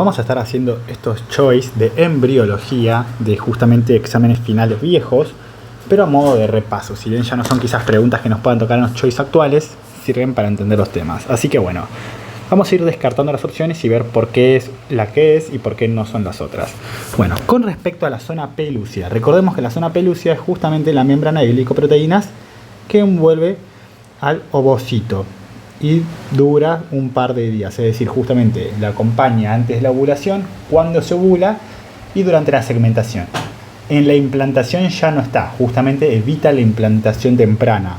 Vamos a estar haciendo estos choice de embriología, de justamente exámenes finales viejos, pero a modo de repaso. Si bien ya no son quizás preguntas que nos puedan tocar en los choice actuales, sirven para entender los temas. Así que bueno, vamos a ir descartando las opciones y ver por qué es la que es y por qué no son las otras. Bueno, con respecto a la zona pelúcida, recordemos que la zona pelúcida es justamente la membrana de glicoproteínas que envuelve al ovocito y dura un par de días, es decir, justamente la acompaña antes de la ovulación, cuando se ovula y durante la segmentación. En la implantación ya no está, justamente evita la implantación temprana.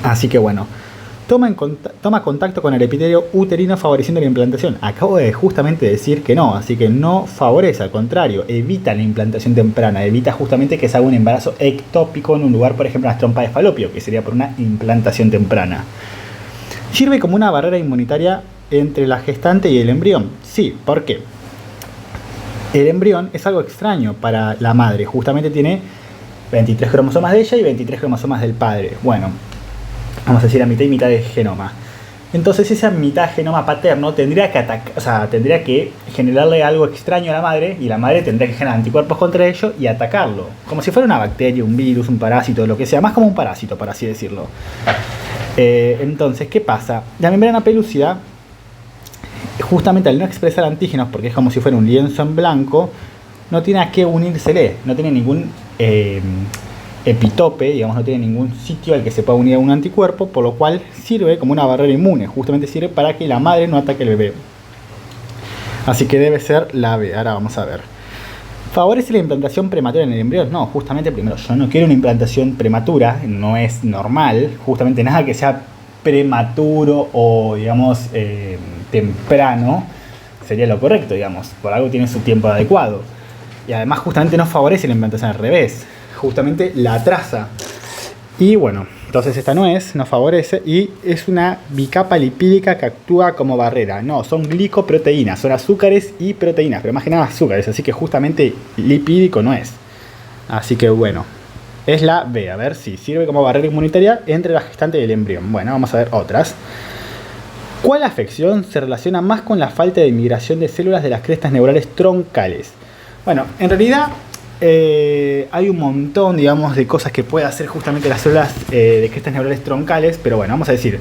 Así que bueno, toma contacto con el epitelio uterino favoreciendo la implantación. Acabo de justamente decir que no, así que no favorece, al contrario, evita la implantación temprana, evita justamente que se haga un embarazo ectópico en un lugar, por ejemplo, las trompas de falopio, que sería por una implantación temprana. ¿Sirve como una barrera inmunitaria entre la gestante y el embrión? Sí, ¿por qué? El embrión es algo extraño para la madre, justamente tiene 23 cromosomas de ella y 23 cromosomas del padre. Bueno, vamos a decir a mitad y mitad de genoma. Entonces esa mitad de genoma paterno tendría que generarle algo extraño a la madre, y la madre tendría que generar anticuerpos contra ello y atacarlo, como si fuera una bacteria, un virus, un parásito, lo que sea, más como un parásito, por así decirlo. Entonces, ¿qué pasa? La membrana pelúcida, justamente al no expresar antígenos, porque es como si fuera un lienzo en blanco, no tiene a qué unírsele, no tiene ningún epitope, digamos, no tiene ningún sitio al que se pueda unir a un anticuerpo, por lo cual sirve como una barrera inmune, justamente sirve para que la madre no ataque al bebé. Así que debe ser la B. Ahora vamos a ver. ¿Favorece la implantación prematura en el embrión? No, justamente primero, yo no quiero una implantación prematura, no es normal, justamente nada que sea prematuro o, digamos, temprano sería lo correcto, digamos, por algo tiene su tiempo adecuado. Y además justamente no favorece la implantación al revés, justamente la atrasa. Y bueno, entonces esta no favorece, y es una bicapa lipídica que actúa como barrera. No, son glicoproteínas, son azúcares y proteínas, pero más que nada azúcares, así que justamente lipídico no es. Así que bueno, es la B. A ver si sirve como barrera inmunitaria entre la gestante y el embrión. Bueno, vamos a ver otras. ¿Cuál afección se relaciona más con la falta de migración de células de las crestas neurales troncales? Bueno, en realidad hay un montón, digamos, de cosas que puede hacer justamente las células de crestas neurales troncales, pero bueno, vamos a decir,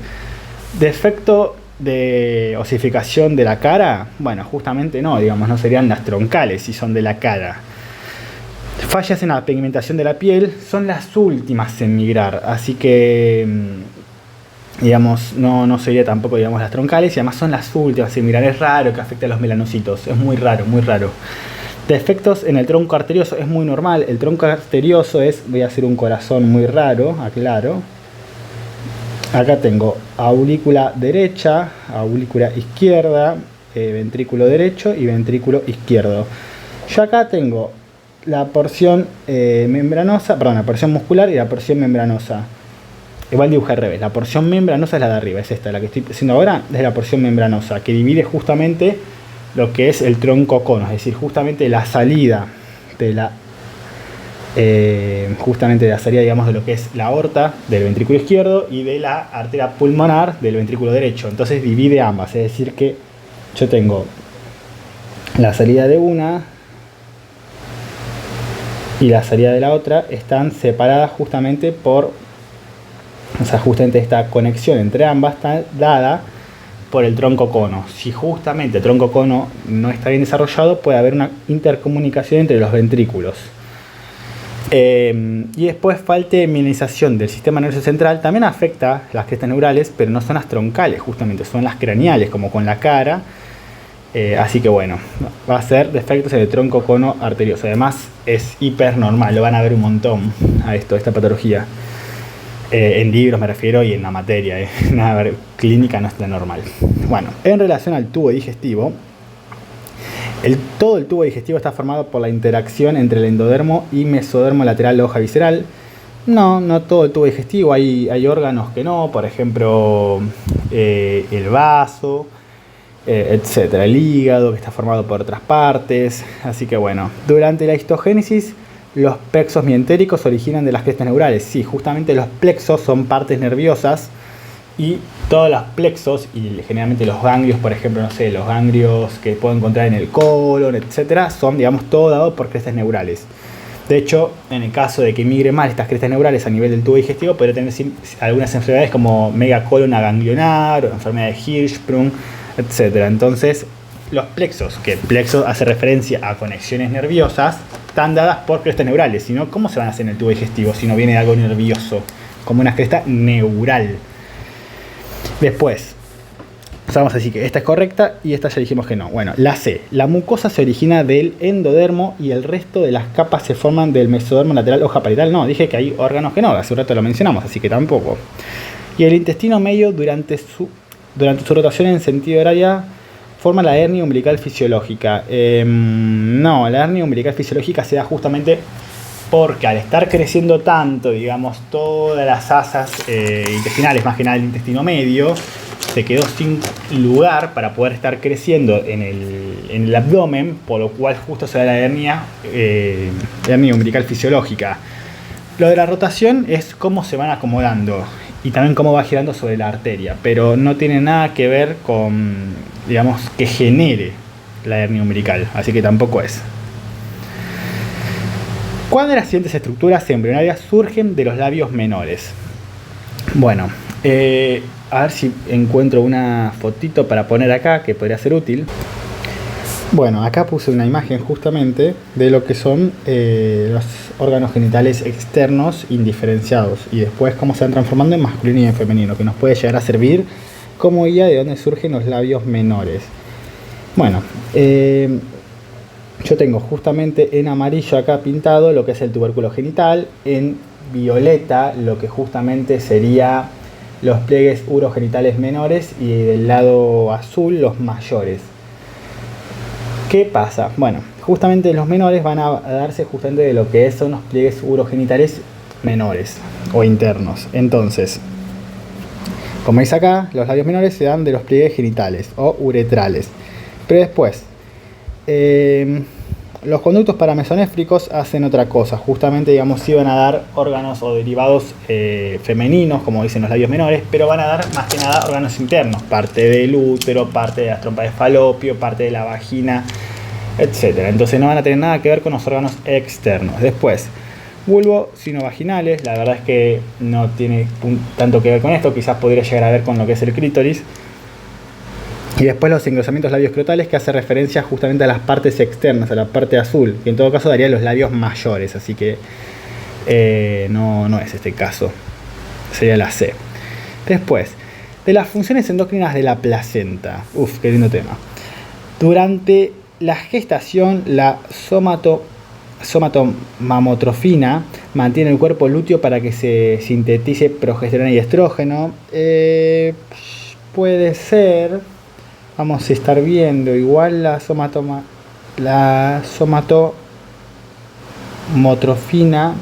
defecto de osificación de la cara, bueno, justamente no, digamos, no serían las troncales si son de la cara. Fallas en la pigmentación de la piel son las últimas en migrar, así que digamos, no sería tampoco, digamos, las troncales, y además son las últimas en migrar. Es raro que afecte a los melanocitos, es muy raro, muy raro. Defectos en el tronco arterioso es muy normal. El tronco arterioso es, voy a hacer un corazón muy raro, aclaro. Acá tengo aurícula derecha, aurícula izquierda, ventrículo derecho y ventrículo izquierdo. Yo acá tengo la porción membranosa, perdón, la porción muscular y la porción membranosa. Igual dibujé al revés. La porción membranosa es la de arriba, es esta, la que estoy haciendo ahora, es la porción membranosa, que divide justamente lo que es el tronco cono, es decir, justamente la salida de la salida, digamos, de lo que es la aorta del ventrículo izquierdo y de la arteria pulmonar del ventrículo derecho. Entonces divide ambas, es decir que yo tengo la salida de una y la salida de la otra, están separadas justamente por, o sea, justamente esta conexión entre ambas está dada por el tronco cono. Si justamente el tronco cono no está bien desarrollado, puede haber una intercomunicación entre los ventrículos. Y después falta de mielinización del sistema nervioso central también afecta las crestas neurales, pero no son las troncales, justamente son las craneales, como con la cara. Así que bueno, va a ser defectos en el tronco cono arterioso. Además es hiper normal, lo van a ver un montón a esta patología. En libros me refiero, y en la materia, nada, clínica no es tan normal. Bueno, en relación al tubo digestivo, todo el tubo digestivo está formado por la interacción entre el endodermo y mesodermo lateral de la hoja visceral. No todo el tubo digestivo, hay órganos que no, por ejemplo el vaso, etcétera, el hígado, que está formado por otras partes. Así que bueno, durante la histogénesis, los plexos mientéricos se originan de las crestas neurales. Sí, justamente los plexos son partes nerviosas y todos los plexos y generalmente los ganglios, por ejemplo, no sé, los ganglios que puedo encontrar en el colon, etcétera, son, digamos, todo dado por crestas neurales. De hecho, en el caso de que migre mal estas crestas neurales a nivel del tubo digestivo, podría tener algunas enfermedades como megacolon aganglionar o enfermedad de Hirschsprung, etcétera. Entonces, los plexos, que plexo hace referencia a conexiones nerviosas, están dadas por crestas neurales. Si no, ¿cómo se van a hacer en el tubo digestivo si no viene de algo nervioso? Como una cresta neural. Después, vamos a decir que esta es correcta y esta ya dijimos que no. Bueno, la C. La mucosa se origina del endodermo y el resto de las capas se forman del mesodermo lateral hoja parietal. No, dije que hay órganos que no, hace un rato lo mencionamos, así que tampoco. Y el intestino medio durante su rotación en sentido horario forma la hernia umbilical fisiológica. No, la hernia umbilical fisiológica se da justamente porque al estar creciendo tanto, digamos, todas las asas intestinales, más que nada el intestino medio, se quedó sin lugar para poder estar creciendo en el abdomen, por lo cual justo se da la hernia umbilical fisiológica. Lo de la rotación es cómo se van acomodando y también cómo va girando sobre la arteria, pero no tiene nada que ver con, digamos, que genere la hernia umbilical, así que tampoco es. ¿Cuál de las siguientes estructuras embrionarias surgen de los labios menores? Bueno, a ver si encuentro una fotito para poner acá que podría ser útil. Bueno, acá puse una imagen justamente de lo que son los órganos genitales externos indiferenciados y después cómo se van transformando en masculino y en femenino, que nos puede llegar a servir como guía de dónde surgen los labios menores. Bueno, yo tengo justamente en amarillo acá pintado lo que es el tubérculo genital, en violeta lo que justamente sería los pliegues urogenitales menores y del lado azul los mayores. ¿Qué pasa? Bueno, justamente los menores van a darse justamente de lo que son los pliegues urogenitales menores o internos. Entonces, como veis acá, los labios menores se dan de los pliegues genitales o uretrales. Pero después, los conductos paramesonéfricos hacen otra cosa. Justamente, digamos, sí van a dar órganos o derivados femeninos, como dicen los labios menores, pero van a dar más que nada órganos internos. Parte del útero, parte de las trompas de falopio, parte de la vagina, etc. Entonces no van a tener nada que ver con los órganos externos. Después, bulbo sinovaginales. La verdad es que no tiene tanto que ver con esto. Quizás podría llegar a ver con lo que es el clítoris. Y después los engrosamientos labioscrotales, que hace referencia justamente a las partes externas, a la parte azul, que en todo caso daría los labios mayores, así que no es este caso, sería la C. Después, de las funciones endócrinas de la placenta. Uf, qué lindo tema. Durante la gestación, la somatomamotrofina mantiene el cuerpo lúteo para que se sintetice progesterona y estrógeno. Puede ser... Vamos a estar viendo igual la somatomotrofina,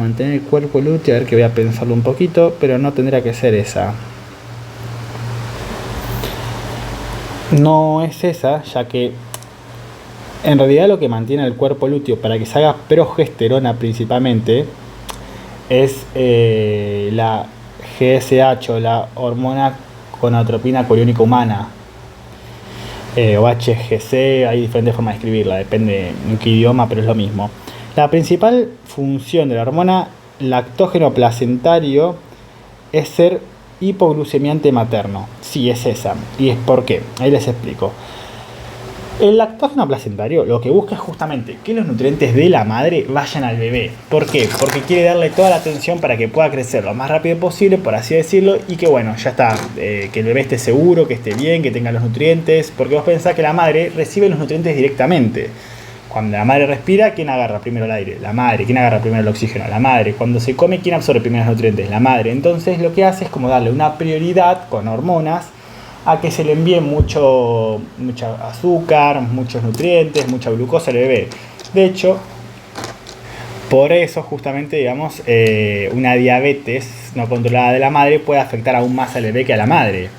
mantener el cuerpo lúteo, a ver que voy a pensarlo un poquito, pero no tendría que ser esa. No es esa, ya que en realidad lo que mantiene el cuerpo lúteo para que se haga progesterona principalmente es la GSH o la hormona gonadotropina coriónica humana, o HGC, hay diferentes formas de escribirla, depende en qué idioma, pero es lo mismo. La principal función de la hormona lactógeno placentario es ser hipoglucemiante materno. Sí, es esa. ¿Y es por qué? Ahí les explico. El lactógeno placentario lo que busca es justamente que los nutrientes de la madre vayan al bebé. ¿Por qué? Porque quiere darle toda la atención para que pueda crecer lo más rápido posible, por así decirlo, y que bueno, ya está, que el bebé esté seguro, que esté bien, que tenga los nutrientes, porque vos pensás que la madre recibe los nutrientes directamente. Cuando la madre respira, ¿quién agarra primero el aire? La madre. ¿Quién agarra primero el oxígeno? La madre. Cuando se come, ¿quién absorbe primero los nutrientes? La madre. Entonces lo que hace es como darle una prioridad con hormonas a que se le envíe mucho azúcar, muchos nutrientes, mucha glucosa al bebé. De hecho, por eso justamente, digamos, una diabetes no controlada de la madre puede afectar aún más al bebé que a la madre.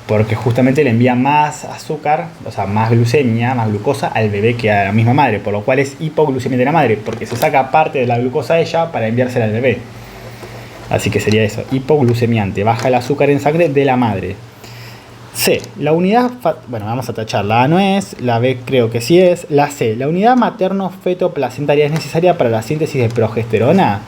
Porque justamente le envía más azúcar, o sea, más glucemia, más glucosa al bebé que a la misma madre. Por lo cual es hipoglucemia de la madre, porque se saca parte de la glucosa a ella para enviársela al bebé. Así que sería eso, hipoglucemiante, baja el azúcar en sangre de la madre. C, la unidad, bueno, vamos a tachar, la A no es, la B creo que sí es, la C, la unidad materno-feto-placentaria es necesaria para la síntesis de progesterona.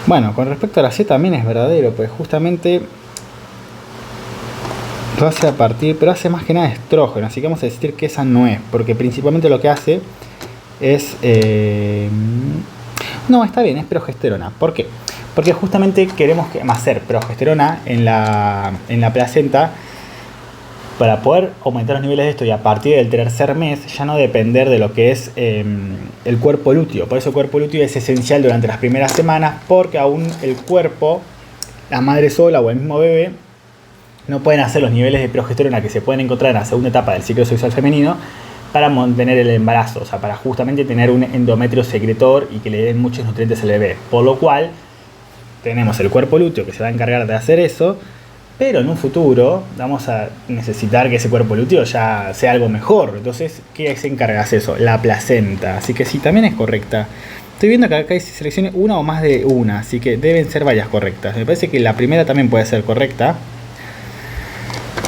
Bueno, con respecto a la C también es verdadero, pues justamente lo hace a partir, pero hace más que nada estrógeno, así que vamos a decir que esa no es, porque principalmente lo que hace es... no, está bien, es progesterona. ¿Por qué? Porque justamente queremos hacer progesterona en la placenta para poder aumentar los niveles de esto y a partir del tercer mes ya no depender de lo que es el cuerpo lúteo. Por eso el cuerpo lúteo es esencial durante las primeras semanas, porque aún el cuerpo, la madre sola o el mismo bebé, no pueden hacer los niveles de progesterona que se pueden encontrar en la segunda etapa del ciclo sexual femenino para mantener el embarazo, o sea, para justamente tener un endometrio secretor y que le den muchos nutrientes al bebé. Por lo cual, tenemos el cuerpo lúteo que se va a encargar de hacer eso, pero en un futuro vamos a necesitar que ese cuerpo lúteo ya sea algo mejor. Entonces, ¿qué se encarga de eso? La placenta. Así que sí, también es correcta. Estoy viendo que acá seleccione una o más de una, así que deben ser varias correctas. Me parece que la primera también puede ser correcta,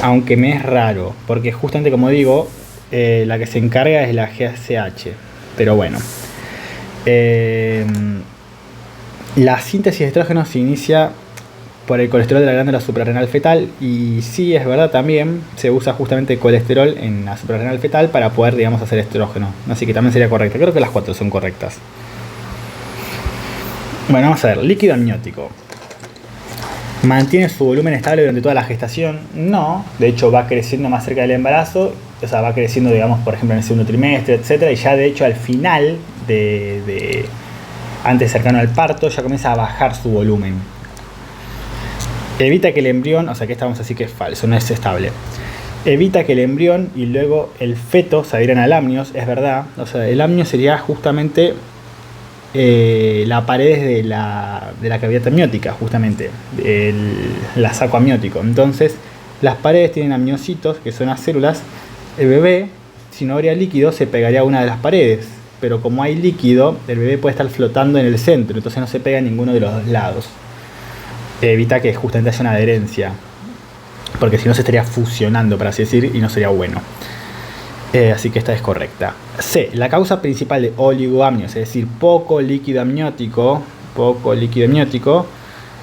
aunque me es raro, porque justamente como digo, la que se encarga es la GSH. Pero bueno. La síntesis de estrógeno se inicia por el colesterol de la glándula suprarrenal fetal, y sí, es verdad, también se usa justamente colesterol en la suprarrenal fetal para poder, digamos, hacer estrógeno. Así que también sería correcto. Creo que las 4 son correctas. Bueno, vamos a ver. Líquido amniótico. ¿Mantiene su volumen estable durante toda la gestación? No, de hecho va creciendo más cerca del embarazo, o sea, va creciendo, digamos, por ejemplo, en el segundo trimestre, etcétera, y ya de hecho al final antes cercano al parto, ya comienza a bajar su volumen. Evita que el embrión, o sea, que estamos así que es falso, no es estable. Evita que el embrión y luego el feto se adhieran al amnios, es verdad. O sea, el amnio sería justamente la pared de la cavidad amniótica, justamente, la saco amniótico. Entonces, las paredes tienen amniocitos, que son las células. El bebé, si no habría líquido, se pegaría a una de las paredes. Pero como hay líquido, el bebé puede estar flotando en el centro, entonces no se pega a ninguno de los dos lados. Evita que justamente haya una adherencia, porque si no se estaría fusionando, por así decir, y no sería bueno. Así que esta es correcta. C. La causa principal de oligoamnios, es decir, poco líquido amniótico,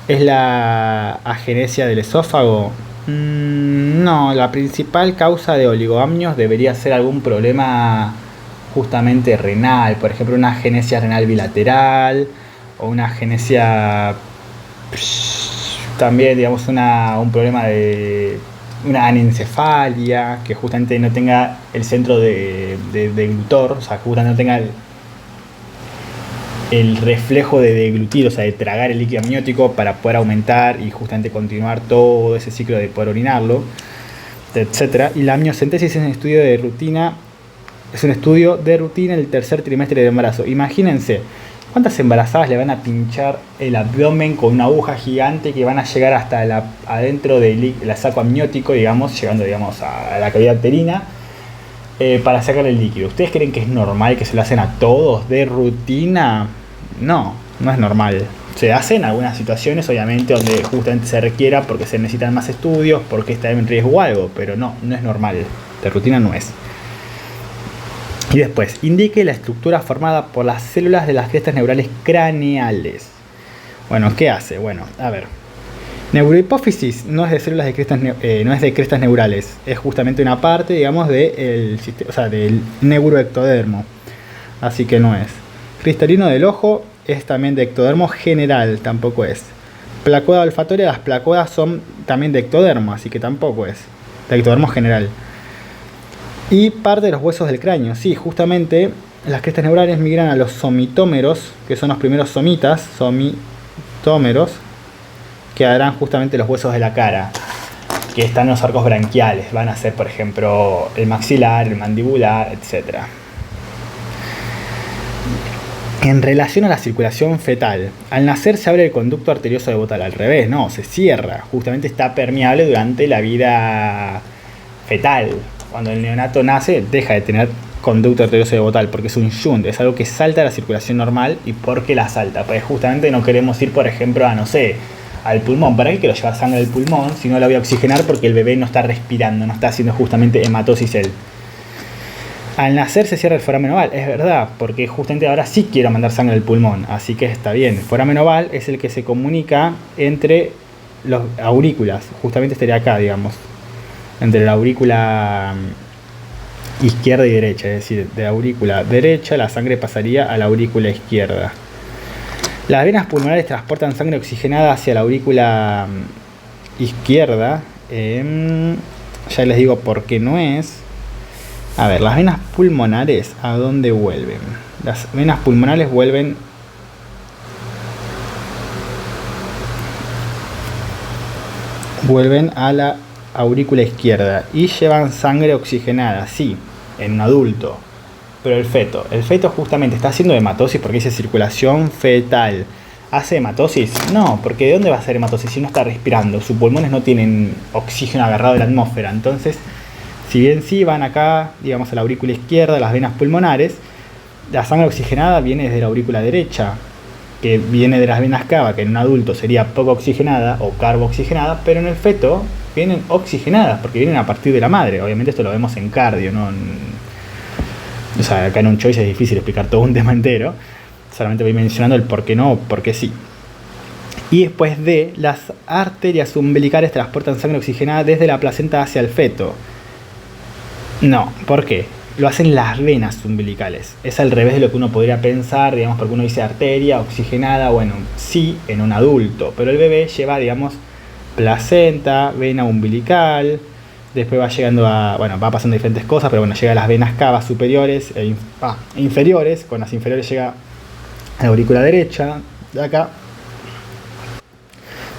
es la agenesia del esófago. No, la principal causa de oligoamnios debería ser algún problema justamente renal, por ejemplo, una agenesia renal bilateral o una agenesia, también, digamos, un problema de una anencefalia, que justamente no tenga el centro de deglutor, o sea, justamente no tenga el reflejo de deglutir, o sea, de tragar el líquido amniótico para poder aumentar y justamente continuar todo ese ciclo de poder orinarlo, etc. Y la amniocentesis es un estudio de rutina, en el tercer trimestre de embarazo. Imagínense cuántas embarazadas le van a pinchar el abdomen con una aguja gigante que van a llegar hasta adentro del saco amniótico, digamos, llegando, digamos, a la cavidad uterina, para sacar el líquido. ¿Ustedes creen que es normal que se lo hacen a todos de rutina? No, no es normal. Se hace en algunas situaciones, obviamente, donde justamente se requiera porque se necesitan más estudios, porque está en riesgo o algo, pero no es normal. De rutina no es. Y después, indique la estructura formada por las células de las crestas neurales craneales. Bueno, ¿qué hace? Bueno, a ver. Neurohipófisis no es de células de crestas, no es de crestas neurales. Es justamente una parte, digamos, del neuroectodermo. Así que no es. Cristalino del ojo es también de ectodermo general, tampoco es. Placoda olfatoria, las placodas son también de ectodermo, así que tampoco es. De ectodermo general. Y parte de los huesos del cráneo. Sí, justamente las crestas neurales migran a los somitómeros, que son los primeros somitas, somitómeros, que harán justamente los huesos de la cara, que están en los arcos branquiales. Van a ser, por ejemplo, el maxilar, el mandibular, etc. En relación a la circulación fetal, al nacer se abre el conducto arterioso debotal, al revés, no, se cierra, justamente está permeable durante la vida fetal. Cuando el neonato nace, deja de tener conducto arterioso debotal porque es un shunt, es algo que salta a la circulación normal. ¿Y por qué la salta? Pues justamente no queremos ir, por ejemplo, a, no sé, al pulmón. ¿Para qué quiero llevar sangre al pulmón si no la voy a oxigenar porque el bebé no está respirando, no está haciendo justamente hematosis él? Al nacer se cierra el foramen oval, es verdad, porque justamente ahora sí quiero mandar sangre al pulmón, así que está bien. El foramen oval es el que se comunica entre los aurículas, justamente estaría acá, digamos, entre la aurícula izquierda y derecha, es decir, de la aurícula derecha la sangre pasaría a la aurícula izquierda. Las venas pulmonares transportan sangre oxigenada hacia la aurícula izquierda, ya les digo por qué no es. A ver, las venas pulmonares, ¿a dónde vuelven? Las venas pulmonares vuelven a la aurícula izquierda y llevan sangre oxigenada, sí, en un adulto. Pero el feto justamente está haciendo hematosis porque dice circulación fetal. ¿Hace hematosis? No, porque ¿de dónde va a hacer hematosis si no está respirando? Sus pulmones no tienen oxígeno agarrado de la atmósfera, entonces... Si bien sí van acá, digamos, a la aurícula izquierda, las venas pulmonares, la sangre oxigenada viene desde la aurícula derecha, que viene de las venas cava, que en un adulto sería poco oxigenada o carbooxigenada, pero en el feto vienen oxigenadas, porque vienen a partir de la madre. Obviamente esto lo vemos en cardio, ¿no? O sea, acá en un choice es difícil explicar todo un tema entero, solamente voy mencionando el por qué no o por qué sí. Y después de, las arterias umbilicales transportan sangre oxigenada desde la placenta hacia el feto. No, ¿por qué? Lo hacen las venas umbilicales. Es al revés de lo que uno podría pensar, digamos, porque uno dice arteria oxigenada, bueno, sí, en un adulto, pero el bebé lleva, digamos, placenta, vena umbilical, después va llegando a, bueno, va pasando diferentes cosas, pero bueno, llega a las venas cavas superiores e inferiores, con las inferiores llega a la aurícula derecha,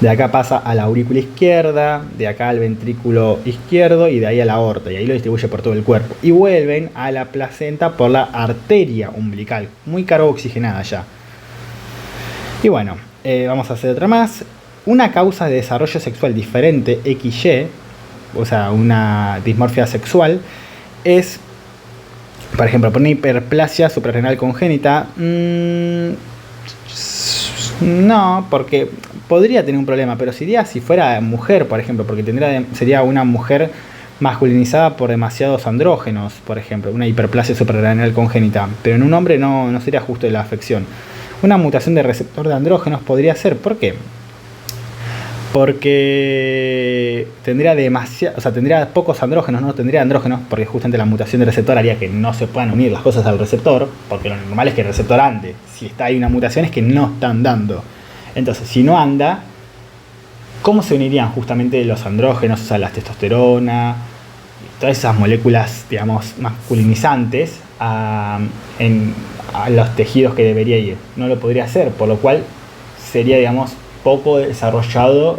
de acá pasa a la aurícula izquierda, de acá al ventrículo izquierdo y de ahí a la aorta, y ahí lo distribuye por todo el cuerpo. Y vuelven a la placenta por la arteria umbilical, muy carbooxigenada ya. Y bueno, vamos a hacer otra más. Una causa de desarrollo sexual diferente, XY, o sea, una dismorfia sexual, es, por ejemplo, por una hiperplasia suprarrenal congénita. No, porque podría tener un problema, pero si fuera mujer, por ejemplo, porque sería una mujer masculinizada por demasiados andrógenos, por ejemplo, una hiperplasia suprarrenal congénita, pero en un hombre no sería justo de la afección. Una mutación de receptor de andrógenos podría ser, ¿por qué? Porque tendría pocos andrógenos, no tendría andrógenos, porque justamente la mutación del receptor haría que no se puedan unir las cosas al receptor, porque lo normal es que el receptor ande. Si hay una mutación es que no está andando. Entonces, si no anda, ¿cómo se unirían justamente los andrógenos, o sea, la testosterona, todas esas moléculas, digamos, masculinizantes a los tejidos que debería ir? No lo podría hacer, por lo cual sería, digamos, poco desarrollado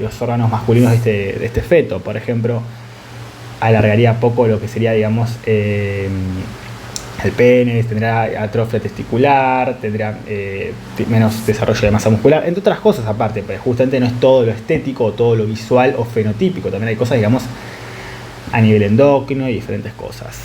los órganos masculinos de este feto. Por ejemplo, alargaría poco lo que sería, digamos, el pene, tendrá atrofia testicular, tendrá menos desarrollo de masa muscular, entre otras cosas aparte, pero justamente no es todo lo estético o todo lo visual o fenotípico, también hay cosas, digamos, a nivel endocrino y diferentes cosas.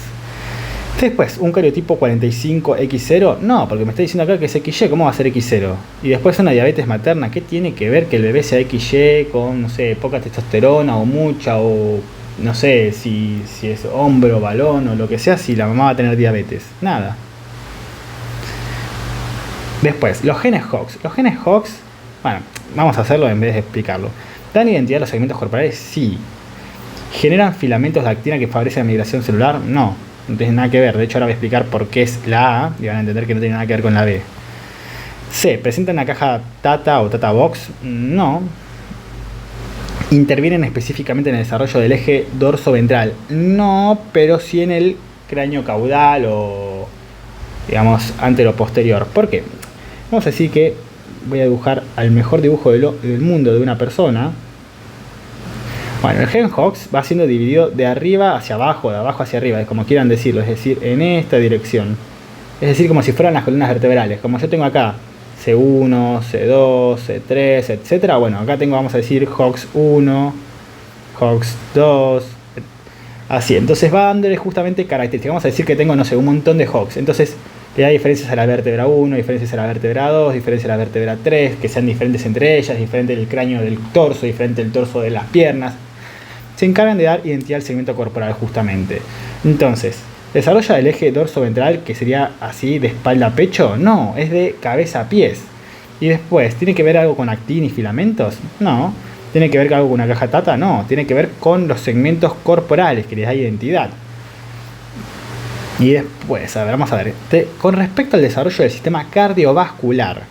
Después, un cariotipo 45X0, no, porque me está diciendo acá que es XY, ¿cómo va a ser X0? Y después una diabetes materna, ¿qué tiene que ver que el bebé sea XY con, no sé, poca testosterona o mucha, o no sé, si es hombre o balón o lo que sea, si la mamá va a tener diabetes? Nada. Después, los genes Hox. Los genes Hox, bueno, vamos a hacerlo en vez de explicarlo. ¿Dan identidad a los segmentos corporales? Sí. ¿Generan filamentos de actina que favorecen la migración celular? No. No tiene nada que ver, de hecho ahora voy a explicar por qué es la A y van a entender que no tiene nada que ver con la B. C. ¿Presentan una caja Tata o Tata Box? No. ¿Intervienen específicamente en el desarrollo del eje dorso-ventral? No, pero sí en el cráneo caudal o, digamos, antero-posterior. ¿Por qué? Vamos a decir que voy a dibujar al mejor dibujo del mundo de una persona. Bueno, el gen Hox va siendo dividido de arriba hacia abajo, de abajo hacia arriba, como quieran decirlo, es decir, en esta dirección. Es decir, como si fueran las columnas vertebrales. Como yo tengo acá C1, C2, C3, etcétera. Bueno, acá tengo, vamos a decir, HOX 1, HOX 2, así. Entonces va dándole justamente características. Vamos a decir que tengo, no sé, un montón de HOX. Entonces le da diferencias a la vértebra 1, diferencias a la vértebra 2, diferencias a la vértebra 3, que sean diferentes entre ellas, diferente el cráneo del torso, diferente el torso de las piernas. Se encargan de dar identidad al segmento corporal justamente. Entonces, ¿desarrolla el eje dorso-ventral, que sería así de espalda a pecho? No, es de cabeza a pies. Y después, ¿tiene que ver algo con actín y filamentos? No. ¿Tiene que ver algo con una caja tata? No. Tiene que ver con los segmentos corporales que les da identidad. Y después, a ver, vamos a ver. Con respecto al desarrollo del sistema cardiovascular,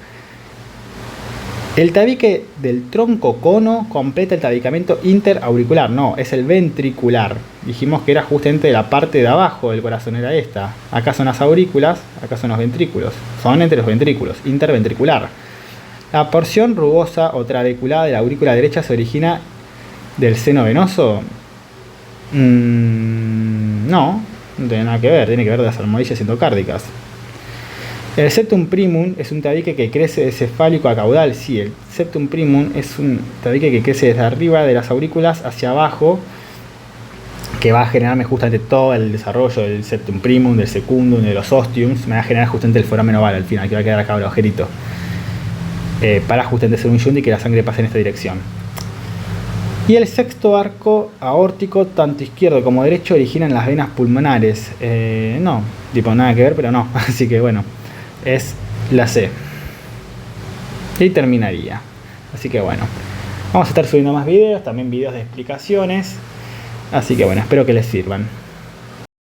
el tabique del tronco cono completa el tabicamiento interauricular. No, es el ventricular. Dijimos que era justamente la parte de abajo del corazón, era esta. Acá son las aurículas, acá son los ventrículos. Son entre los ventrículos, interventricular. La porción rugosa o trabeculada de la aurícula derecha se origina del seno venoso. No tiene nada que ver, tiene que ver de las almohadillas endocárdicas. El septum primum es un tabique que crece de cefálico a caudal. Sí, el septum primum es un tabique que crece desde arriba de las aurículas hacia abajo, que va a generarme justamente todo el desarrollo del septum primum, del secundum, de los ostiums. Me va a generar justamente el foramen oval al final, que va a quedar acá el agujerito, para justamente hacer un shunt y que la sangre pase en esta dirección. Y el sexto arco aórtico, tanto izquierdo como derecho, originan las venas pulmonares. No, tipo nada que ver, pero no. Así que bueno, es la C. Y terminaría. Así que bueno, vamos a estar subiendo más videos, también videos de explicaciones. Así que bueno, espero que les sirvan.